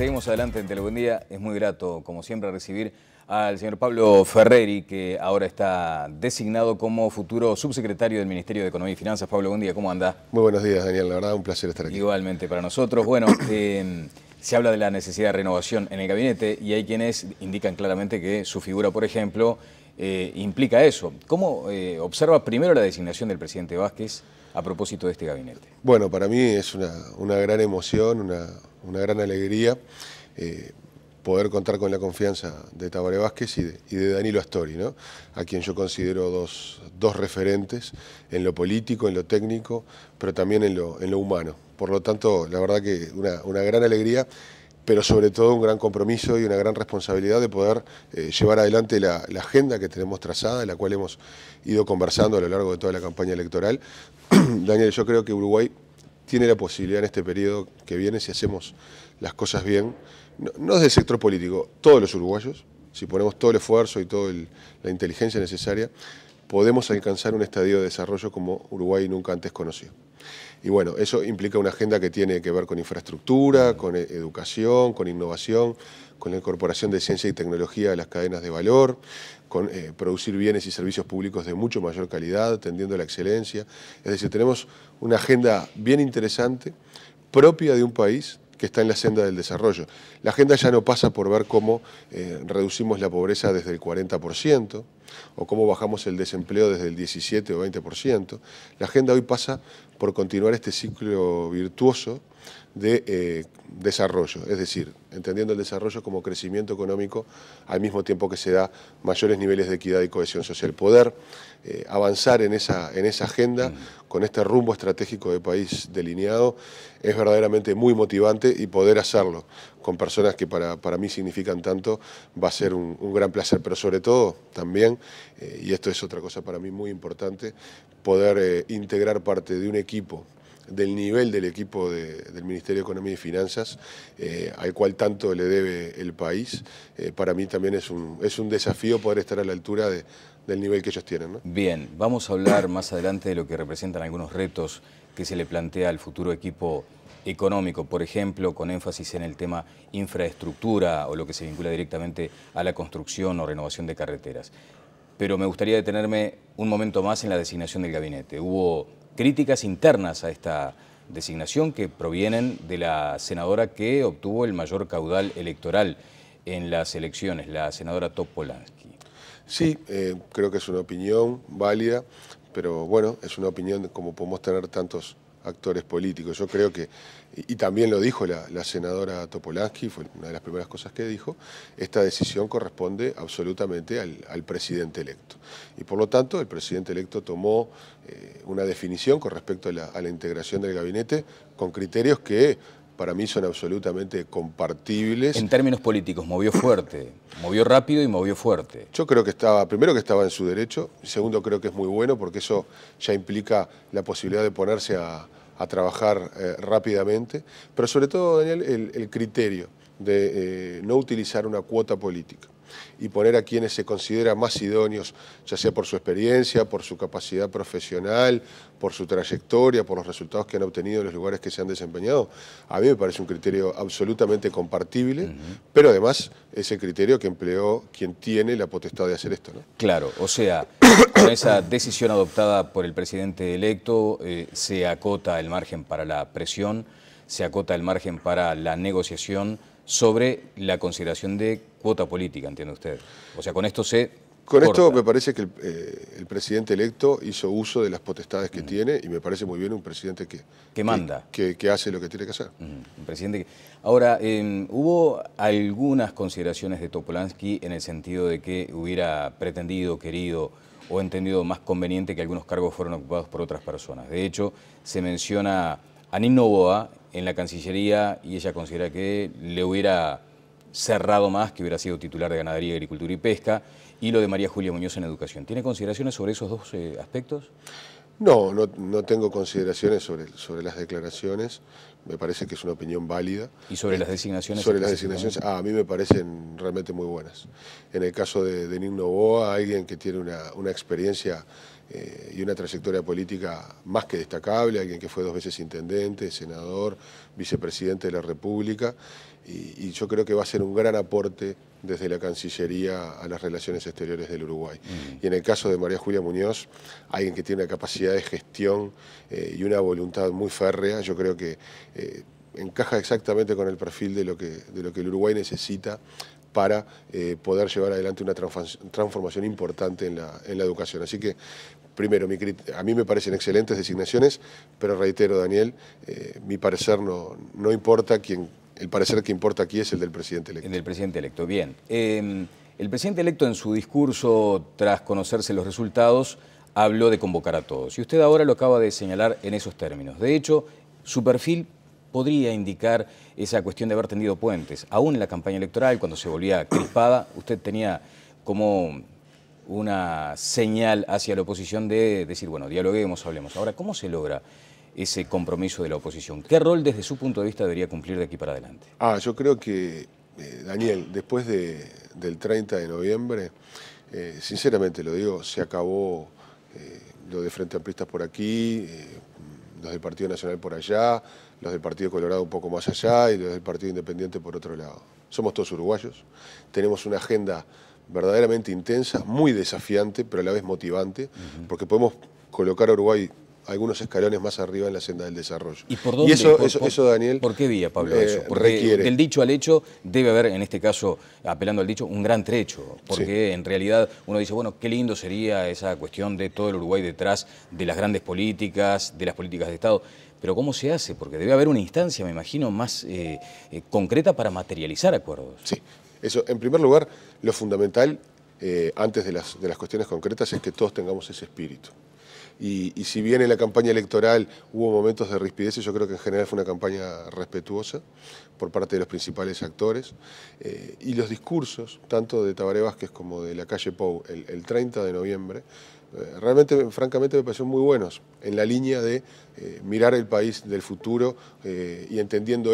Seguimos adelante en Telebuen Día. Es muy grato, como siempre, recibir al señor Pablo Ferreri, que ahora está designado como futuro subsecretario del Ministerio de Economía y Finanzas. Pablo, buen día, ¿cómo anda? Muy buenos días, Daniel. La verdad, un placer estar aquí. Igualmente para nosotros. Bueno, se habla de la necesidad de renovación en el gabinete y hay quienes indican claramente que su figura, por ejemplo, implica eso. ¿Cómo observa primero la designación del presidente Vázquez a propósito de este gabinete? Bueno, para mí es una gran emoción, una gran alegría poder contar con la confianza de Tabaré Vázquez y de Danilo Astori, ¿no? A quien yo considero dos referentes en lo político, en lo técnico, pero también en lo humano. Por lo tanto, la verdad que una gran alegría, pero sobre todo un gran compromiso y una gran responsabilidad de poder llevar adelante la agenda que tenemos trazada, la cual hemos ido conversando a lo largo de toda la campaña electoral. Daniel, yo creo que Uruguay tiene la posibilidad en este periodo que viene, si hacemos las cosas bien, no desde el sector político, todos los uruguayos, si ponemos todo el esfuerzo y toda la inteligencia necesaria, podemos alcanzar un estadio de desarrollo como Uruguay nunca antes conoció. Y bueno, eso implica una agenda que tiene que ver con infraestructura, con educación, con innovación, con la incorporación de ciencia y tecnología a las cadenas de valor, con producir bienes y servicios públicos de mucho mayor calidad, tendiendo a la excelencia. Es decir, tenemos una agenda bien interesante, propia de un país que está en la senda del desarrollo. La agenda ya no pasa por ver cómo reducimos la pobreza desde el 40% o cómo bajamos el desempleo desde el 17 o 20%. La agenda hoy pasa por continuar este ciclo virtuoso de desarrollo, es decir, entendiendo el desarrollo como crecimiento económico al mismo tiempo que se da mayores niveles de equidad y cohesión social. Poder avanzar en esa agenda con este rumbo estratégico de país delineado es verdaderamente muy motivante y poder hacerlo con personas que para mí significan tanto va a ser un gran placer, pero sobre todo también, y esto es otra cosa para mí muy importante, poder integrar parte de un equipo del nivel del equipo del Ministerio de Economía y Finanzas, al cual tanto le debe el país. Para mí también es un desafío poder estar a la altura del nivel que ellos tienen, ¿no? Bien, vamos a hablar más adelante de lo que representan algunos retos que se le plantea al futuro equipo económico, por ejemplo, con énfasis en el tema infraestructura o lo que se vincula directamente a la construcción o renovación de carreteras. Pero me gustaría detenerme un momento más en la designación del gabinete. Hubo críticas internas a esta designación que provienen de la senadora que obtuvo el mayor caudal electoral en las elecciones, la senadora Topolansky. Sí, creo que es una opinión válida, pero bueno, es una opinión como podemos tener tantos actores políticos. Yo creo que, y también lo dijo la senadora Topolansky, fue una de las primeras cosas que dijo, esta decisión corresponde absolutamente al presidente electo. Y por lo tanto, el presidente electo tomó una definición con respecto a la integración del gabinete con criterios que para mí son absolutamente compartibles. En términos políticos, movió fuerte, movió rápido y movió fuerte. Yo creo que primero que estaba en su derecho, y segundo creo que es muy bueno porque eso ya implica la posibilidad de ponerse a trabajar rápidamente, pero sobre todo, Daniel, el criterio de no utilizar una cuota política y poner a quienes se consideran más idóneos, ya sea por su experiencia, por su capacidad profesional, por su trayectoria, por los resultados que han obtenido en los lugares que se han desempeñado. A mí me parece un criterio absolutamente compartible, pero además es el criterio que empleó quien tiene la potestad de hacer esto, ¿no? Claro, o sea, con esa decisión adoptada por el presidente electo se acota el margen para la presión, se acota el margen para la negociación sobre la consideración de cuota política, ¿entiende usted? O sea, con esto Con esto me parece que el presidente electo hizo uso de las potestades que tiene y me parece muy bien un presidente que manda. Que hace lo que tiene que hacer. Un presidente que... Ahora, hubo algunas consideraciones de Topolansky en el sentido de que hubiera pretendido, querido o entendido más conveniente que algunos cargos fueron ocupados por otras personas. De hecho, se menciona a Nina Noboa en la Cancillería y ella considera que le hubiera cerrado más, que hubiera sido titular de Ganadería, Agricultura y Pesca, y lo de María Julia Muñoz en Educación. ¿Tiene consideraciones sobre esos dos aspectos? No tengo consideraciones sobre las declaraciones, me parece que es una opinión válida. ¿Y sobre las designaciones? Sobre las designaciones, a mí me parecen realmente muy buenas. En el caso de Nina Noboa, alguien que tiene una experiencia y una trayectoria política más que destacable, alguien que fue 2 veces intendente, senador, vicepresidente de la República, y yo creo que va a ser un gran aporte desde la Cancillería a las relaciones exteriores del Uruguay. Y en el caso de María Julia Muñoz, alguien que tiene una capacidad de gestión y una voluntad muy férrea, yo creo que encaja exactamente con el perfil de lo que el Uruguay necesita para poder llevar adelante una transformación importante en la educación. Así que, primero, a mí me parecen excelentes designaciones, pero reitero, Daniel, mi parecer no importa el parecer que importa aquí es el del presidente electo. El del presidente electo, bien. El presidente electo en su discurso, tras conocerse los resultados, habló de convocar a todos. Y usted ahora lo acaba de señalar en esos términos. De hecho, su perfil podría indicar esa cuestión de haber tendido puentes. Aún en la campaña electoral, cuando se volvía crispada, usted tenía como una señal hacia la oposición de decir, bueno, dialoguemos, hablemos. Ahora, ¿cómo se logra ese compromiso de la oposición? ¿Qué rol desde su punto de vista debería cumplir de aquí para adelante? Yo creo que, Daniel, después del 30 de noviembre, sinceramente lo digo, se acabó lo de Frente Amplistas por aquí, los del Partido Nacional por allá, los del Partido Colorado un poco más allá y los del Partido Independiente por otro lado. Somos todos uruguayos, tenemos una agenda verdaderamente intensa, muy desafiante, pero a la vez motivante, porque podemos colocar a Uruguay algunos escalones más arriba en la senda del desarrollo. ¿Y por dónde? Eso, Daniel, ¿por qué vía, Pablo, eso? Porque del dicho al hecho debe haber, en este caso, apelando al dicho, un gran trecho. Porque en realidad uno dice, bueno, qué lindo sería esa cuestión de todo el Uruguay detrás de las grandes políticas, de las políticas de Estado. Pero ¿cómo se hace? Porque debe haber una instancia, me imagino, más concreta para materializar acuerdos. Sí, eso, en primer lugar, lo fundamental, antes de las cuestiones concretas, es que todos tengamos ese espíritu. Y si bien en la campaña electoral hubo momentos de rispideces, yo creo que en general fue una campaña respetuosa por parte de los principales actores. Y los discursos, tanto de Tabaré Vázquez como de Lacalle Pou, el 30 de noviembre, realmente, francamente, me parecieron muy buenos, en la línea de mirar el país del futuro y entendiendo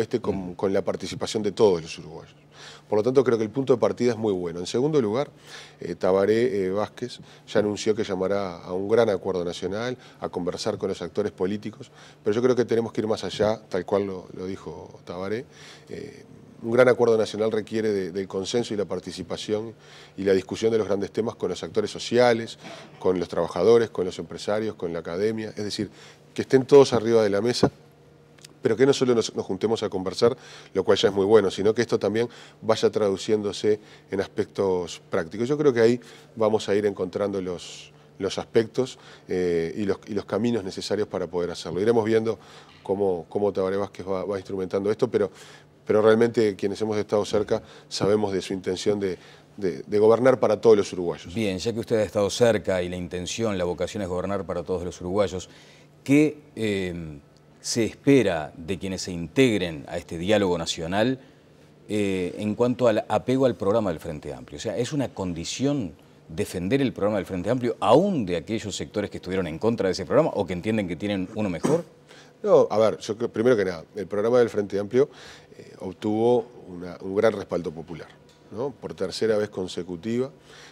con la participación de todos los uruguayos. Por lo tanto, creo que el punto de partida es muy bueno. En segundo lugar, Tabaré Vázquez ya anunció que llamará a un gran acuerdo nacional, a conversar con los actores políticos, pero yo creo que tenemos que ir más allá, tal cual lo dijo Tabaré. Un gran acuerdo nacional requiere del consenso y la participación y la discusión de los grandes temas con los actores sociales, con los trabajadores, con los empresarios, con la academia, es decir, que estén todos arriba de la mesa, pero que no solo nos juntemos a conversar, lo cual ya es muy bueno, sino que esto también vaya traduciéndose en aspectos prácticos. Yo creo que ahí vamos a ir encontrando los aspectos y los caminos necesarios para poder hacerlo. Iremos viendo cómo Tabaré Vázquez va instrumentando esto, pero realmente quienes hemos estado cerca sabemos de su intención de gobernar para todos los uruguayos. Bien, ya que usted ha estado cerca y la intención, la vocación es gobernar para todos los uruguayos, ¿qué se espera de quienes se integren a este diálogo nacional en cuanto al apego al programa del Frente Amplio? O sea, ¿es una condición defender el programa del Frente Amplio aún de aquellos sectores que estuvieron en contra de ese programa o que entienden que tienen uno mejor? No, a ver, yo creo, primero que nada, el programa del Frente Amplio obtuvo un gran respaldo popular, ¿no? Por tercera vez consecutiva,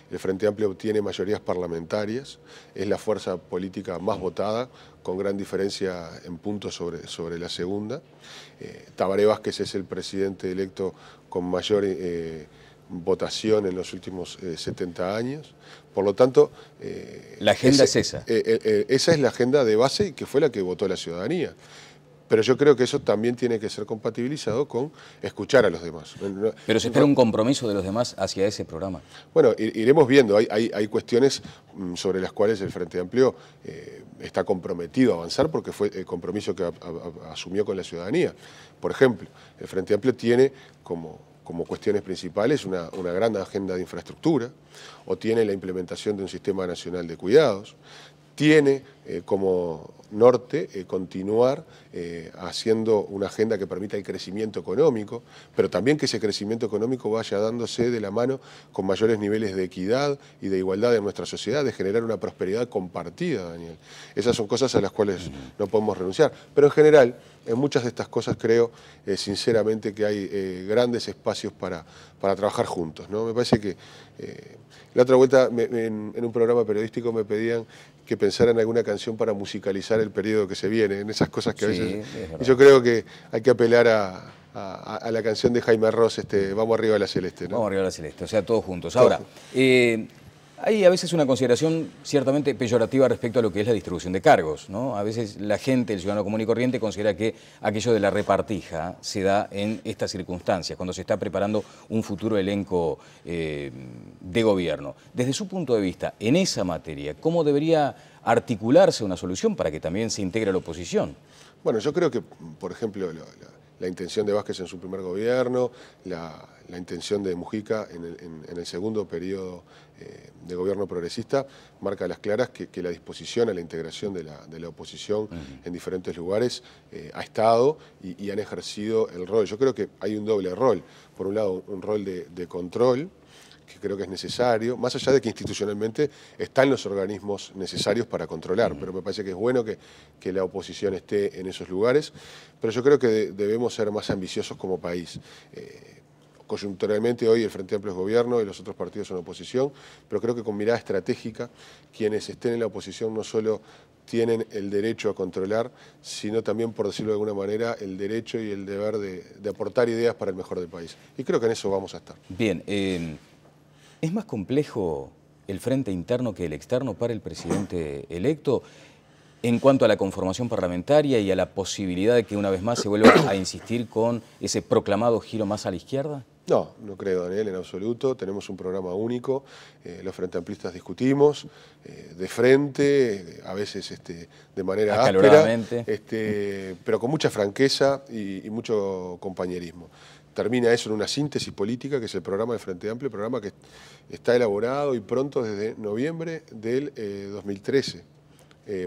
el Frente Amplio obtiene mayorías parlamentarias, es la fuerza política más votada, con gran diferencia en puntos sobre la segunda. Tabaré Vázquez es el presidente electo con mayor votación en los últimos 70 años. Por lo tanto... la agenda es esa. Esa es la agenda de base que fue la que votó la ciudadanía. Pero yo creo que eso también tiene que ser compatibilizado con escuchar a los demás. Pero se espera un compromiso de los demás hacia ese programa. Bueno, iremos viendo. Hay cuestiones sobre las cuales el Frente Amplio está comprometido a avanzar porque fue el compromiso que asumió con la ciudadanía. Por ejemplo, el Frente Amplio tiene como cuestiones principales una gran agenda de infraestructura, o tiene la implementación de un sistema nacional de cuidados, tiene como norte continuar haciendo una agenda que permita el crecimiento económico, pero también que ese crecimiento económico vaya dándose de la mano con mayores niveles de equidad y de igualdad en nuestra sociedad, de generar una prosperidad compartida, Daniel. Esas son cosas a las cuales no podemos renunciar. Pero en general, en muchas de estas cosas creo sinceramente que hay grandes espacios para trabajar juntos, ¿no? Me parece que la otra vuelta en un programa periodístico me pedían que pensara en alguna canción para musicalizar el periodo que se viene, en esas cosas que a veces... Y yo creo que hay que apelar a la canción de Jaime Ross, Vamos arriba a la celeste, ¿no? Vamos arriba a la celeste, o sea, todos juntos. Ahora, hay a veces una consideración ciertamente peyorativa respecto a lo que es la distribución de cargos, ¿no? A veces la gente, el ciudadano común y corriente, considera que aquello de la repartija se da en estas circunstancias, cuando se está preparando un futuro elenco de gobierno. Desde su punto de vista, en esa materia, ¿cómo debería articularse una solución para que también se integre la oposición? Bueno, yo creo que, por ejemplo, la intención de Vázquez en su primer gobierno, la intención de Mujica en el segundo periodo de gobierno progresista, marca a las claras que la disposición a la integración de la oposición en diferentes lugares ha estado y han ejercido el rol. Yo creo que hay un doble rol. Por un lado, un rol de control, que creo que es necesario, más allá de que institucionalmente están los organismos necesarios para controlar, pero me parece que es bueno que la oposición esté en esos lugares, pero yo creo que debemos ser más ambiciosos como país. Coyunturalmente hoy el Frente Amplio es gobierno y los otros partidos son oposición, pero creo que con mirada estratégica quienes estén en la oposición no solo tienen el derecho a controlar, sino también, por decirlo de alguna manera, el derecho y el deber de aportar ideas para el mejor del país. Y creo que en eso vamos a estar. Bien, ¿es más complejo el frente interno que el externo para el presidente electo en cuanto a la conformación parlamentaria y a la posibilidad de que una vez más se vuelva a insistir con ese proclamado giro más a la izquierda? No, no creo, Daniel, en absoluto. Tenemos un programa único, los frente amplistas discutimos de frente, a veces de manera áspera, pero con mucha franqueza y mucho compañerismo. Termina eso en una síntesis política, que es el programa del Frente Amplio, programa que está elaborado y pronto desde noviembre del 2013.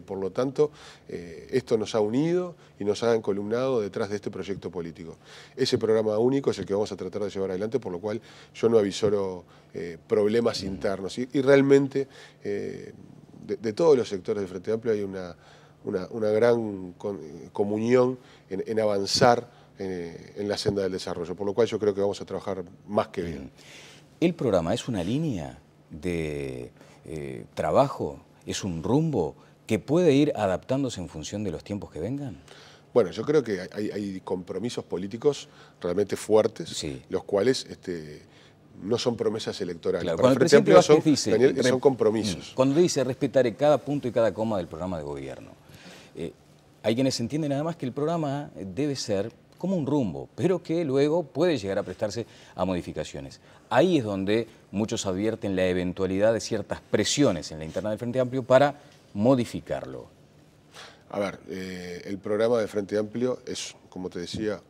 Por lo tanto, esto nos ha unido y nos ha encolumnado detrás de este proyecto político. Ese programa único es el que vamos a tratar de llevar adelante, por lo cual yo no avisoro problemas internos. Y realmente, de todos los sectores del Frente Amplio hay una gran comunión en avanzar en la senda del desarrollo, por lo cual yo creo que vamos a trabajar más que bien. ¿El programa es una línea de trabajo, es un rumbo que puede ir adaptándose en función de los tiempos que vengan? Bueno, yo creo que hay compromisos políticos realmente fuertes, sí, los cuales no son promesas electorales. Claro, para el Frente Amplio son compromisos. Cuando dice respetaré cada punto y cada coma del programa de gobierno, hay quienes entienden nada más que el programa debe ser como un rumbo, pero que luego puede llegar a prestarse a modificaciones. Ahí es donde muchos advierten la eventualidad de ciertas presiones en la interna del Frente Amplio para modificarlo. A ver, el programa del Frente Amplio es, como te decía,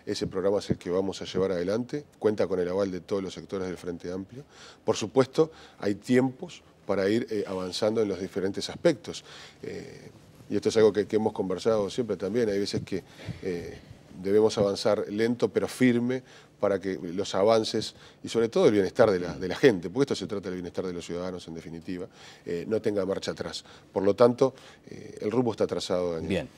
ese programa es el que vamos a llevar adelante, cuenta con el aval de todos los sectores del Frente Amplio. Por supuesto, hay tiempos para ir avanzando en los diferentes aspectos. Y esto es algo que hemos conversado siempre también, hay veces que debemos avanzar lento pero firme para que los avances y sobre todo el bienestar de la gente, porque esto se trata del bienestar de los ciudadanos en definitiva, no tenga marcha atrás. Por lo tanto, el rumbo está trazado, Daniel. Bien.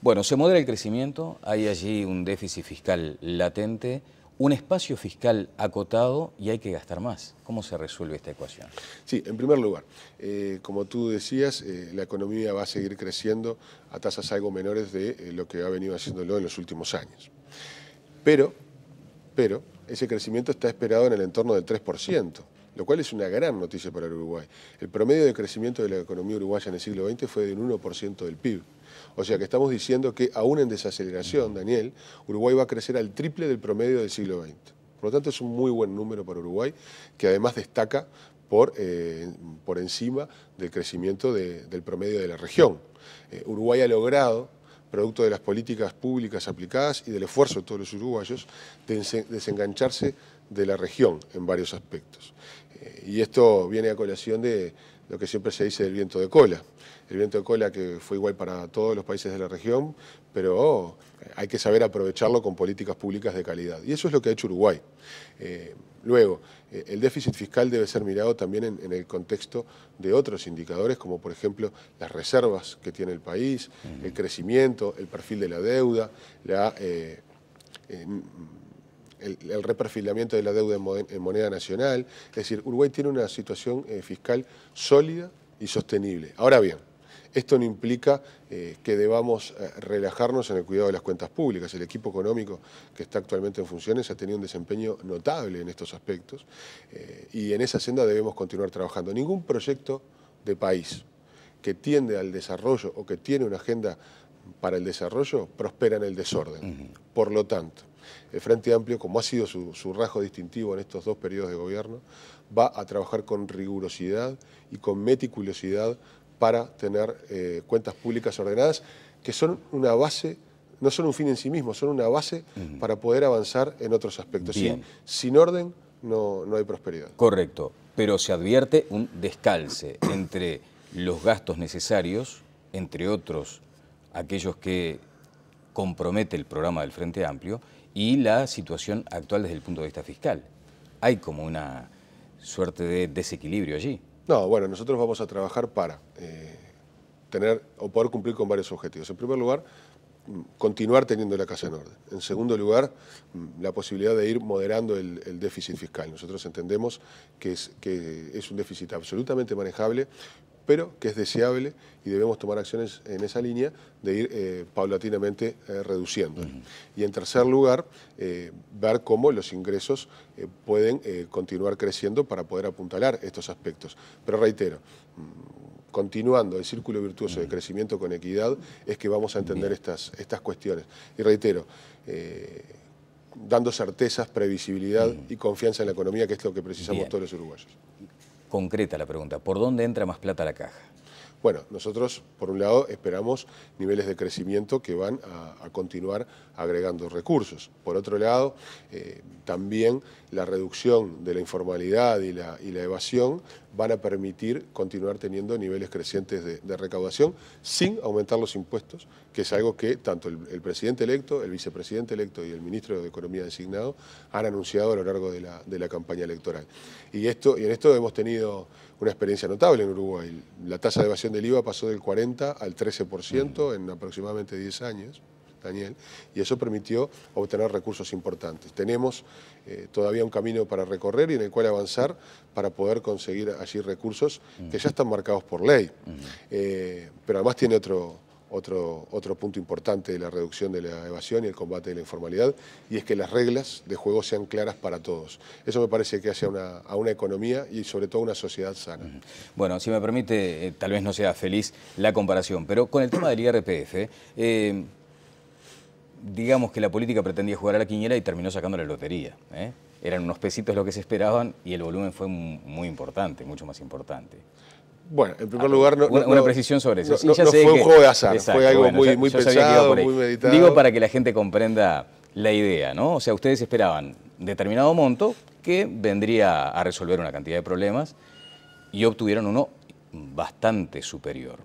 Bueno, se modera el crecimiento, hay allí un déficit fiscal latente, un espacio fiscal acotado y hay que gastar más. ¿Cómo se resuelve esta ecuación? Sí, en primer lugar, como tú decías, la economía va a seguir creciendo a tasas algo menores de lo que ha venido haciéndolo en los últimos años. Pero ese crecimiento está esperado en el entorno del 3%, lo cual es una gran noticia para el Uruguay. El promedio de crecimiento de la economía uruguaya en el siglo XX fue de un 1% del PIB. O sea que estamos diciendo que aún en desaceleración, Daniel, Uruguay va a crecer al triple del promedio del siglo XX. Por lo tanto, es un muy buen número para Uruguay, que además destaca por encima del crecimiento del promedio de la región. Uruguay ha logrado, producto de las políticas públicas aplicadas y del esfuerzo de todos los uruguayos, desengancharse de la región en varios aspectos. Y esto viene a colación de lo que siempre se dice del viento de cola. El viento de cola que fue igual para todos los países de la región, pero hay que saber aprovecharlo con políticas públicas de calidad. Y eso es lo que ha hecho Uruguay. Luego, el déficit fiscal debe ser mirado también en el contexto de otros indicadores, como por ejemplo las reservas que tiene el país, el crecimiento, el perfil de la deuda, el reperfilamiento de la deuda en moneda nacional. Es decir, Uruguay tiene una situación fiscal sólida y sostenible. Ahora bien, esto no implica que debamos relajarnos en el cuidado de las cuentas públicas. El equipo económico que está actualmente en funciones ha tenido un desempeño notable en estos aspectos y en esa senda debemos continuar trabajando. Ningún proyecto de país que tiende al desarrollo o que tiene una agenda para el desarrollo prospera en el desorden. Por lo tanto, el Frente Amplio, como ha sido su rasgo distintivo en estos 2 periodos de gobierno, va a trabajar con rigurosidad y con meticulosidad para tener cuentas públicas ordenadas, que son una base, no son un fin en sí mismo, son una base para poder avanzar en otros aspectos. Sin orden no hay prosperidad. Correcto, pero se advierte un descalce entre los gastos necesarios, entre otros aquellos que compromete el programa del Frente Amplio, y la situación actual desde el punto de vista fiscal. Hay como una suerte de desequilibrio allí. No, bueno, nosotros vamos a trabajar para tener o poder cumplir con varios objetivos. En primer lugar, continuar teniendo la casa en orden. En segundo lugar, la posibilidad de ir moderando el déficit fiscal. Nosotros entendemos que es un déficit absolutamente manejable, pero que es deseable y debemos tomar acciones en esa línea de ir paulatinamente reduciendo. Y en tercer lugar, ver cómo los ingresos pueden continuar creciendo para poder apuntalar estos aspectos. Pero reitero, continuando el círculo virtuoso de crecimiento con equidad, es que vamos a entender estas cuestiones. Y reitero, dando certezas, previsibilidad y confianza en la economía, que es lo que precisamos todos los uruguayos. Concreta la pregunta, ¿por dónde entra más plata a la caja? Bueno, nosotros, por un lado, esperamos niveles de crecimiento que van a continuar agregando recursos. Por otro lado, también la reducción de la informalidad y la evasión van a permitir continuar teniendo niveles crecientes de recaudación sin aumentar los impuestos, que es algo que tanto el presidente electo, el vicepresidente electo y el ministro de Economía designado han anunciado a lo largo de la campaña electoral. Y en esto hemos tenido una experiencia notable en Uruguay. La tasa de evasión del IVA pasó del 40 al 13% en aproximadamente 10 años, Daniel, y eso permitió obtener recursos importantes. Tenemos todavía un camino para recorrer y en el cual avanzar para poder conseguir allí recursos que ya están marcados por ley. Pero además tiene otro punto importante de la reducción de la evasión y el combate de la informalidad, y es que las reglas de juego sean claras para todos. Eso me parece que hace a una economía y sobre todo a una sociedad sana. Bueno, si me permite, tal vez no sea feliz la comparación, pero con el tema del IRPF, digamos que la política pretendía jugar a la quiniela y terminó sacando la lotería. Eran unos pesitos lo que se esperaban y el volumen fue muy importante, mucho más importante. Bueno, en primer lugar... Una precisión sobre eso. No fue un juego de azar, fue algo muy pensado, muy meditado. Digo para que la gente comprenda la idea, ¿no? O sea, ustedes esperaban determinado monto que vendría a resolver una cantidad de problemas y obtuvieron uno bastante superior.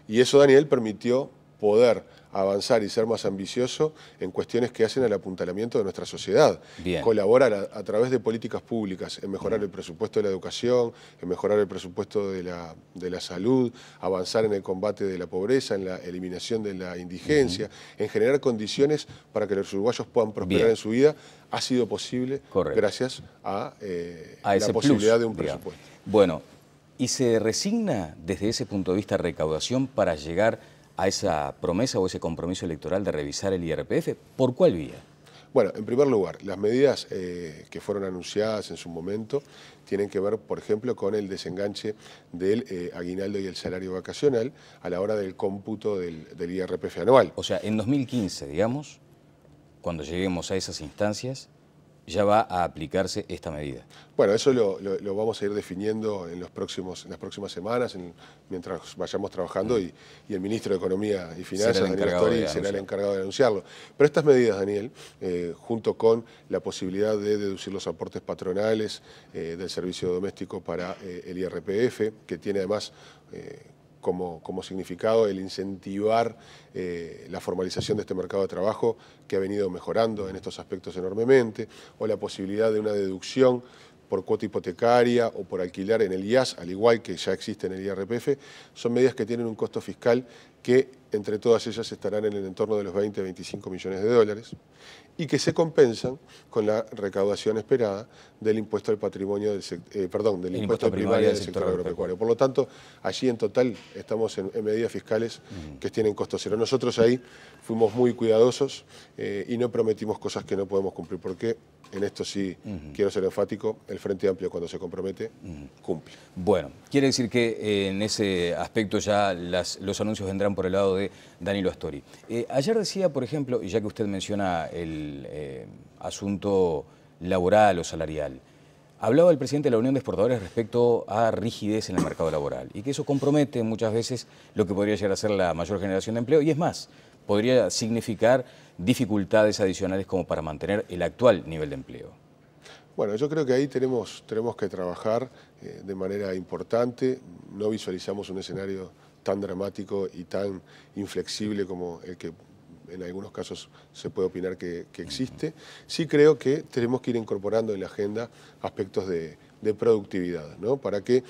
Y eso, Daniel, permitió poder avanzar y ser más ambicioso en cuestiones que hacen al apuntalamiento de nuestra sociedad. Colaborar a través de políticas públicas en mejorar el presupuesto de la educación, en mejorar el presupuesto de la salud, avanzar en el combate de la pobreza, en la eliminación de la indigencia, en generar condiciones para que los uruguayos puedan prosperar en su vida, ha sido posible gracias a la posibilidad de un presupuesto. Bueno, ¿y se resigna desde ese punto de vista recaudación para llegar a esa promesa o ese compromiso electoral de revisar el IRPF? ¿Por cuál vía? Bueno, en primer lugar, las medidas que fueron anunciadas en su momento tienen que ver, por ejemplo, con el desenganche del aguinaldo y el salario vacacional a la hora del cómputo del IRPF anual. O sea, en 2015, digamos, cuando lleguemos a esas instancias, ya va a aplicarse esta medida. Bueno, eso lo vamos a ir definiendo en las próximas semanas, mientras vayamos trabajando, y el ministro de Economía y Finanzas, Daniel Astori, será el encargado de anunciarlo. Pero estas medidas, Daniel, junto con la posibilidad de deducir los aportes patronales del servicio doméstico para el IRPF, que tiene además como significado el incentivar la formalización de este mercado de trabajo, que ha venido mejorando en estos aspectos enormemente, o la posibilidad de una deducción por cuota hipotecaria o por alquilar en el IAS, al igual que ya existe en el IRPF, son medidas que tienen un costo fiscal que entre todas ellas estarán en el entorno de los 20 a 25 millones de dólares y que se compensan con la recaudación esperada del impuesto al patrimonio del impuesto primario del sector agropecuario. Por lo tanto, allí en total estamos en medidas fiscales que tienen costo cero. Nosotros ahí fuimos muy cuidadosos y no prometimos cosas que no podemos cumplir, porque en esto sí quiero ser enfático: el Frente Amplio, cuando se compromete, cumple. Bueno, quiere decir que en ese aspecto ya los anuncios vendrán por el lado de Danilo Astori. Ayer decía, por ejemplo, y ya que usted menciona el asunto laboral o salarial, hablaba el presidente de la Unión de Exportadores respecto a rigidez en el mercado laboral y que eso compromete muchas veces lo que podría llegar a ser la mayor generación de empleo, y es más, podría significar dificultades adicionales como para mantener el actual nivel de empleo. Bueno, yo creo que ahí tenemos que trabajar de manera importante. No visualizamos un escenario tan dramático y tan inflexible como el que en algunos casos se puede opinar que existe. Sí creo que tenemos que ir incorporando en la agenda aspectos de productividad, ¿no? Para que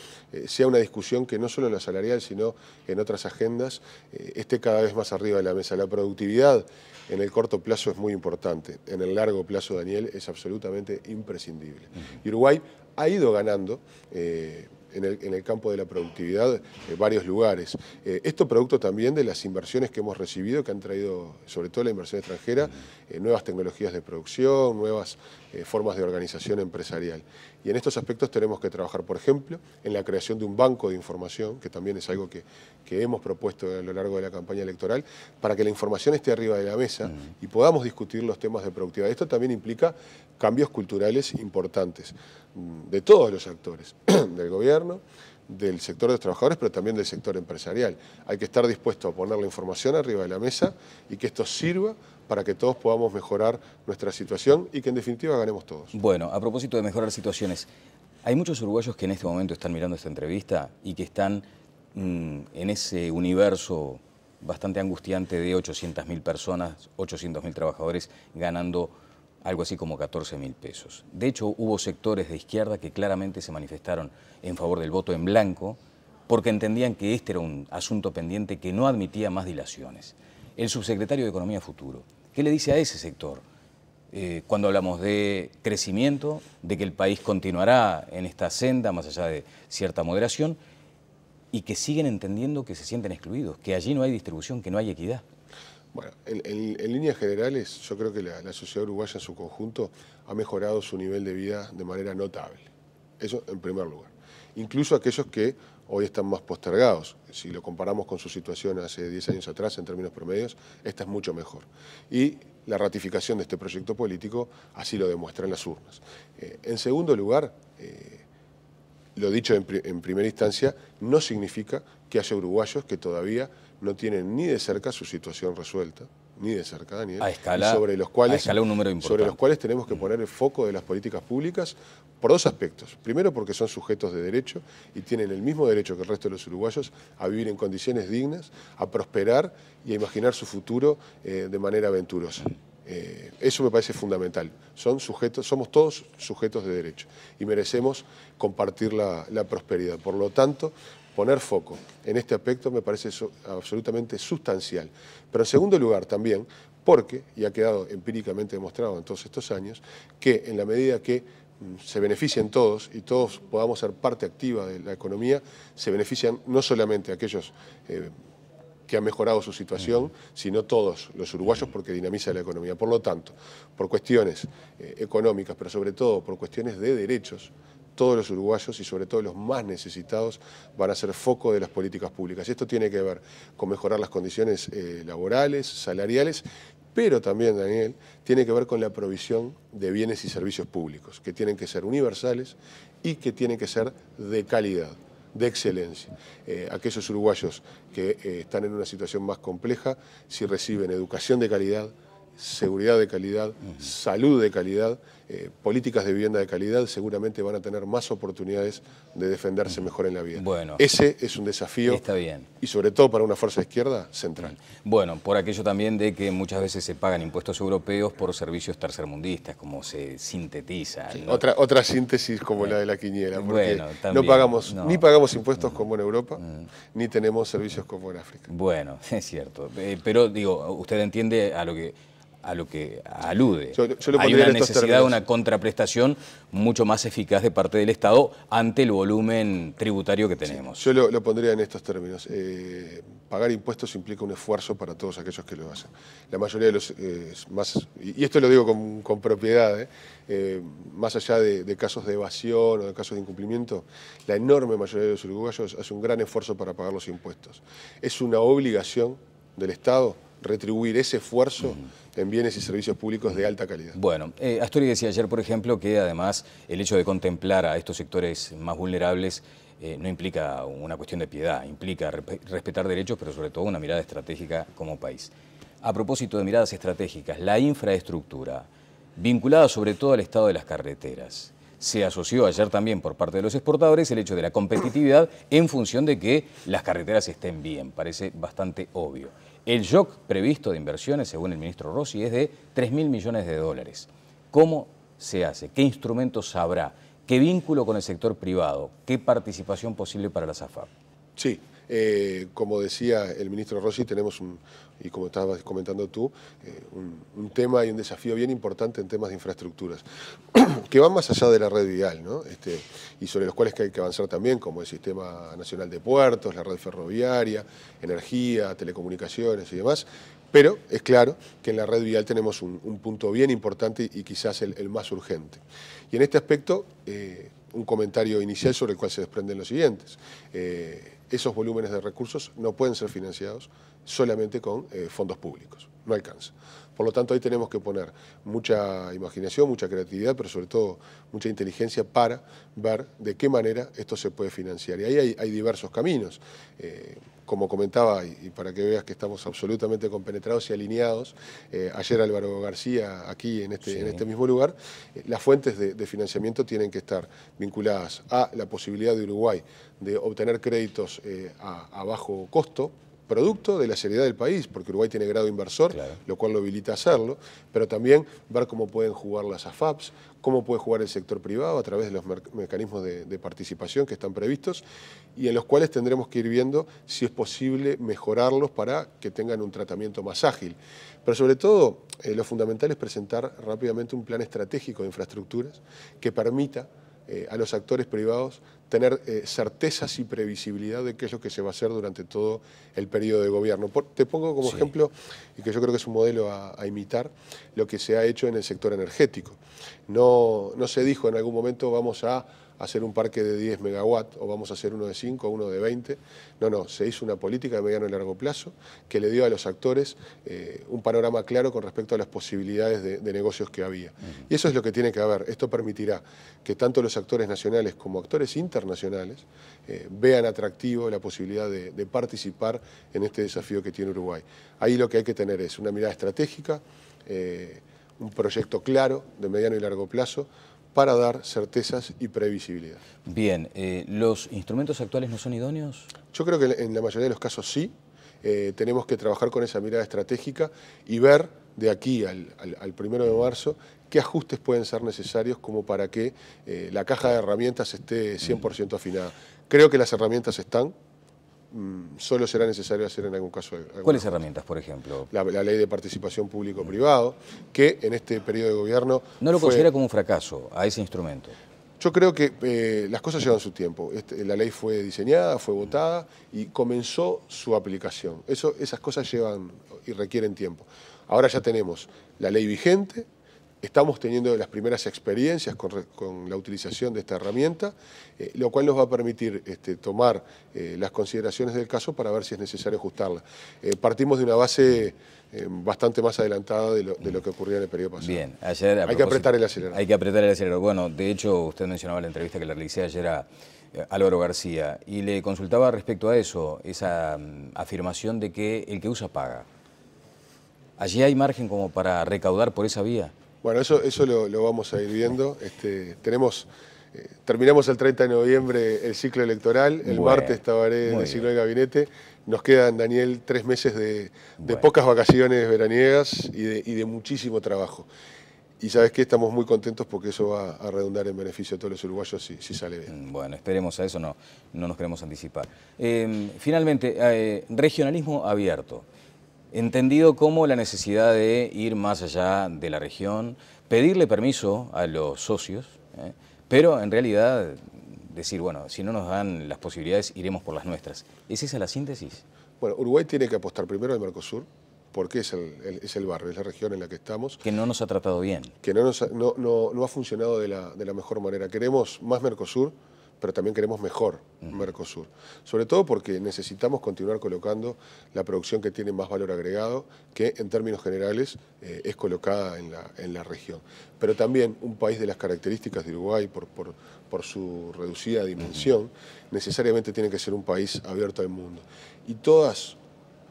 sea una discusión que no solo en la salarial, sino en otras agendas, esté cada vez más arriba de la mesa. La productividad en el corto plazo es muy importante, en el largo plazo, Daniel, es absolutamente imprescindible. Y Uruguay ha ido ganando en el campo de la productividad varios lugares. Esto producto también de las inversiones que hemos recibido, que han traído, sobre todo la inversión extranjera, nuevas tecnologías de producción, nuevas formas de organización empresarial. Y en estos aspectos tenemos que trabajar, por ejemplo, en la creación de un banco de información, que también es algo que hemos propuesto a lo largo de la campaña electoral, para que la información esté arriba de la mesa y podamos discutir los temas de productividad. Esto también implica cambios culturales importantes de todos los actores, del gobierno, del sector de los trabajadores, pero también del sector empresarial. Hay que estar dispuesto a poner la información arriba de la mesa y que esto sirva para que todos podamos mejorar nuestra situación y que en definitiva ganemos todos. Bueno, a propósito de mejorar situaciones, hay muchos uruguayos que en este momento están mirando esta entrevista y que están en ese universo bastante angustiante de 800.000 personas, 800.000 trabajadores ganando algo así como 14.000 pesos. De hecho, hubo sectores de izquierda que claramente se manifestaron en favor del voto en blanco porque entendían que este era un asunto pendiente que no admitía más dilaciones. El subsecretario de Economía Futuro, ¿qué le dice a ese sector cuando hablamos de crecimiento, de que el país continuará en esta senda más allá de cierta moderación, y que siguen entendiendo que se sienten excluidos, que allí no hay distribución, que no hay equidad? Bueno, en líneas generales, yo creo que la sociedad uruguaya en su conjunto ha mejorado su nivel de vida de manera notable. Eso en primer lugar. Incluso aquellos que hoy están más postergados. Si lo comparamos con su situación hace 10 años atrás, en términos promedios, esta es mucho mejor. Y la ratificación de este proyecto político así lo demuestra en las urnas. En segundo lugar, lo dicho en primera instancia, no significa que haya uruguayos que todavía no tienen ni de cerca su situación resuelta, ni de cerca, Daniel, a escala un número importante. Sobre los cuales tenemos que poner el foco de las políticas públicas por dos aspectos. Primero, porque son sujetos de derecho y tienen el mismo derecho que el resto de los uruguayos a vivir en condiciones dignas, a prosperar y a imaginar su futuro de manera aventurosa. Eso me parece fundamental. Somos todos sujetos de derecho y merecemos compartir la prosperidad. Por lo tanto, poner foco en este aspecto me parece absolutamente sustancial. Pero en segundo lugar también, porque, y ha quedado empíricamente demostrado en todos estos años, que en la medida que se beneficien todos y todos podamos ser parte activa de la economía, se benefician no solamente aquellos que han mejorado su situación, sino todos los uruguayos, porque dinamiza la economía. Por lo tanto, por cuestiones económicas, pero sobre todo por cuestiones de derechos, todos los uruguayos y sobre todo los más necesitados van a ser foco de las políticas públicas. Esto tiene que ver con mejorar las condiciones laborales, salariales pero también, Daniel, tiene que ver con la provisión de bienes y servicios públicos, que tienen que ser universales y que tienen que ser de calidad, de excelencia. Aquellos uruguayos que están en una situación más compleja, si reciben educación de calidad, seguridad de calidad, salud de calidad, políticas de vivienda de calidad, seguramente van a tener más oportunidades de defenderse mejor en la vida. Bueno, ese es un desafío, está bien, y sobre todo para una fuerza izquierda, central. Bueno, por aquello también de que muchas veces se pagan impuestos europeos por servicios tercermundistas, como se sintetiza, Sí, ¿no? otra síntesis como la de la quiniela, porque Bueno, también, ni pagamos impuestos como en Europa, ni tenemos servicios como en África. Bueno, es cierto, pero digo, usted entiende a lo que alude. Yo lo Hay pondría una en estos necesidad de términos. una contraprestación mucho más eficaz de parte del Estado ante el volumen tributario que tenemos. Yo lo pondría en estos términos. Pagar impuestos implica un esfuerzo para todos aquellos que lo hacen. La mayoría de los y esto lo digo con propiedad, más allá de casos de evasión o de casos de incumplimiento, la enorme mayoría de los uruguayos hace un gran esfuerzo para pagar los impuestos. Es una obligación del Estado retribuir ese esfuerzo en bienes y servicios públicos de alta calidad. Bueno, Astori decía ayer, por ejemplo, que además el hecho de contemplar a estos sectores más vulnerables no implica una cuestión de piedad, implica respetar derechos, pero sobre todo una mirada estratégica como país. A propósito de miradas estratégicas, la infraestructura, vinculada sobre todo al estado de las carreteras, se asoció ayer también por parte de los exportadores el hecho de la competitividad en función de que las carreteras estén bien, parece bastante obvio. El shock previsto de inversiones, según el ministro Rossi, es de 3.000 millones de dólares. ¿Cómo se hace? ¿Qué instrumentos habrá? ¿Qué vínculo con el sector privado? ¿Qué participación posible para la SAFAP? Sí, como decía el ministro Rossi, tenemos y como estabas comentando tú, un tema y un desafío bien importante en temas de infraestructuras, que van más allá de la red vial, ¿no? Y sobre los cuales hay que avanzar también, como el Sistema Nacional de Puertos, la red ferroviaria, energía, telecomunicaciones y demás. Pero es claro que en la red vial tenemos un punto bien importante y quizás el más urgente. Y en este aspecto, un comentario inicial sobre el cual se desprenden los siguientes. Esos volúmenes de recursos no pueden ser financiados solamente con fondos públicos, no alcanza. Por lo tanto, ahí tenemos que poner mucha imaginación, mucha creatividad, pero sobre todo mucha inteligencia para ver de qué manera esto se puede financiar. Y ahí hay diversos caminos. Como comentaba, y para que veas que estamos absolutamente compenetrados y alineados, ayer Álvaro García, aquí en este mismo lugar, las fuentes de financiamiento tienen que estar vinculadas a la posibilidad de Uruguay de obtener créditos a bajo costo, producto de la seriedad del país, porque Uruguay tiene grado inversor, claro, lo cual lo habilita a hacerlo, pero también ver cómo pueden jugar las AFAPs, cómo puede jugar el sector privado a través de los mecanismos de participación que están previstos y en los cuales tendremos que ir viendo si es posible mejorarlos para que tengan un tratamiento más ágil. Pero sobre todo, lo fundamental es presentar rápidamente un plan estratégico de infraestructuras que permita a los actores privados tener certezas y previsibilidad de qué es lo que se va a hacer durante todo el periodo de gobierno. Te pongo como ejemplo, y que yo creo que es un modelo a imitar, lo que se ha hecho en el sector energético. No se dijo en algún momento vamos a hacer un parque de 10 megawatts o vamos a hacer uno de 5 o uno de 20. No, se hizo una política de mediano y largo plazo que le dio a los actores un panorama claro con respecto a las posibilidades de negocios que había. Y eso es lo que tiene que haber. Esto permitirá que tanto los actores nacionales como actores internacionales vean atractivo la posibilidad de participar en este desafío que tiene Uruguay. Ahí lo que hay que tener es una mirada estratégica, un proyecto claro de mediano y largo plazo, para dar certezas y previsibilidad. Bien, ¿los instrumentos actuales no son idóneos? Yo creo que en la mayoría de los casos sí. Tenemos que trabajar con esa mirada estratégica y ver de aquí al 1 de marzo qué ajustes pueden ser necesarios como para que la caja de herramientas esté 100% afinada. Creo que las herramientas están. Solo será necesario hacer en algún caso. ¿Cuáles herramientas, por ejemplo? La ley de participación público-privado, que en este periodo de gobierno... ¿No lo considera como un fracaso a ese instrumento? Yo creo que las cosas llevan su tiempo. La ley fue diseñada, fue votada y comenzó su aplicación. Esas cosas llevan y requieren tiempo. Ahora ya tenemos la ley vigente. Estamos teniendo las primeras experiencias con la utilización de esta herramienta, lo cual nos va a permitir tomar las consideraciones del caso para ver si es necesario ajustarla. Partimos de una base bastante más adelantada de lo que ocurría en el periodo pasado. Bien, ayer... Hay que apretar el acelerador. Hay que apretar el acelerador. Bueno, de hecho, usted mencionaba en la entrevista que le realicé ayer a Álvaro García, y le consultaba respecto a eso, esa afirmación de que el que usa paga. ¿Allí hay margen como para recaudar por esa vía? Bueno, eso lo vamos a ir viendo. Terminamos el 30 de noviembre el ciclo electoral, el martes Tabaré en el ciclo de gabinete. Nos quedan, Daniel, 3 meses de pocas vacaciones veraniegas y de muchísimo trabajo. Y ¿sabes qué? Estamos muy contentos porque eso va a redundar en beneficio de todos los uruguayos si sale bien. Bueno, esperemos a eso, no nos queremos anticipar. Finalmente, regionalismo abierto. Entendido como la necesidad de ir más allá de la región, pedirle permiso a los socios, pero en realidad decir, bueno, si no nos dan las posibilidades, iremos por las nuestras. ¿Es esa la síntesis? Bueno, Uruguay tiene que apostar primero al Mercosur, porque es el barrio, es la región en la que estamos. Que no nos ha tratado bien. Que no ha funcionado de la mejor manera. Queremos más Mercosur, pero también queremos mejor Mercosur. Sobre todo porque necesitamos continuar colocando la producción que tiene más valor agregado, que en términos generales es colocada en la región. Pero también un país de las características de Uruguay, por su reducida dimensión, necesariamente tiene que ser un país abierto al mundo. Y todas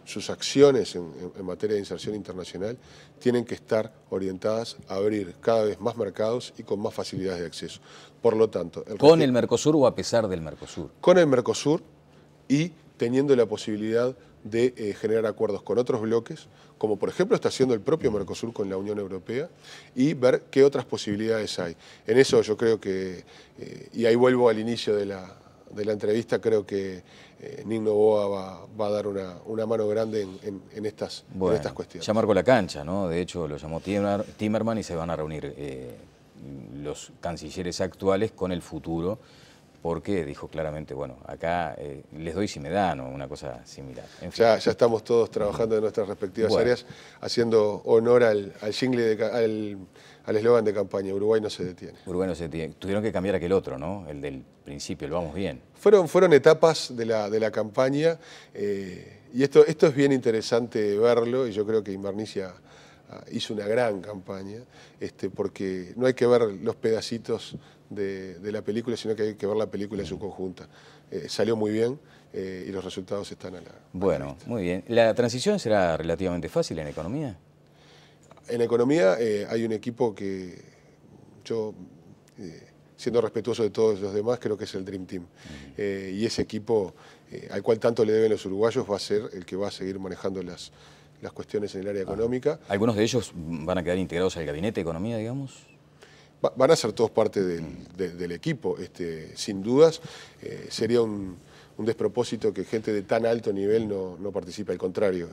sus acciones en materia de inserción internacional tienen que estar orientadas a abrir cada vez más mercados y con más facilidades de acceso. Por lo tanto... ¿Con el Mercosur o a pesar del Mercosur? Con el Mercosur y teniendo la posibilidad de generar acuerdos con otros bloques, como por ejemplo está haciendo el propio Mercosur con la Unión Europea, y ver qué otras posibilidades hay. En eso yo creo que, y ahí vuelvo al inicio de la entrevista, creo que Nick Noboa va a dar una mano grande en estas cuestiones. Ya marcó la cancha, ¿no? De hecho lo llamó Timerman y se van a reunir los cancilleres actuales con el futuro, porque dijo claramente, bueno, acá les doy si me dan, o una cosa similar. En fin. Ya estamos todos trabajando en nuestras respectivas áreas, haciendo honor al eslogan de campaña, Uruguay no se detiene. Uruguay no se detiene. Tuvieron que cambiar aquel otro, ¿no? El del principio, el vamos bien. Fueron etapas de la campaña, y esto es bien interesante verlo, y yo creo que Invernicia hizo una gran campaña, porque no hay que ver los pedacitos de la película, sino que hay que ver la película en su conjunta. Salió muy bien y los resultados están a la vista. Muy bien. ¿La transición será relativamente fácil en economía? En economía hay un equipo que yo, siendo respetuoso de todos los demás, creo que es el Dream Team. Y ese equipo al cual tanto le deben los uruguayos va a ser el que va a seguir manejando las cuestiones en el área económica. ¿Algunos de ellos van a quedar integrados al gabinete de economía, digamos? Van a ser todos parte del equipo, sin dudas. Sería un despropósito que gente de tan alto nivel no participe, al contrario.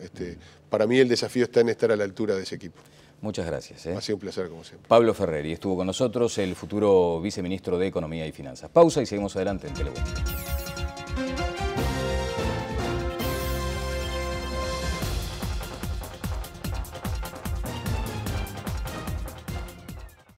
Para mí el desafío está en estar a la altura de ese equipo. Muchas gracias. Ha sido un placer, como siempre. Pablo Ferreri estuvo con nosotros, el futuro viceministro de Economía y Finanzas. Pausa y seguimos adelante en Telemundo.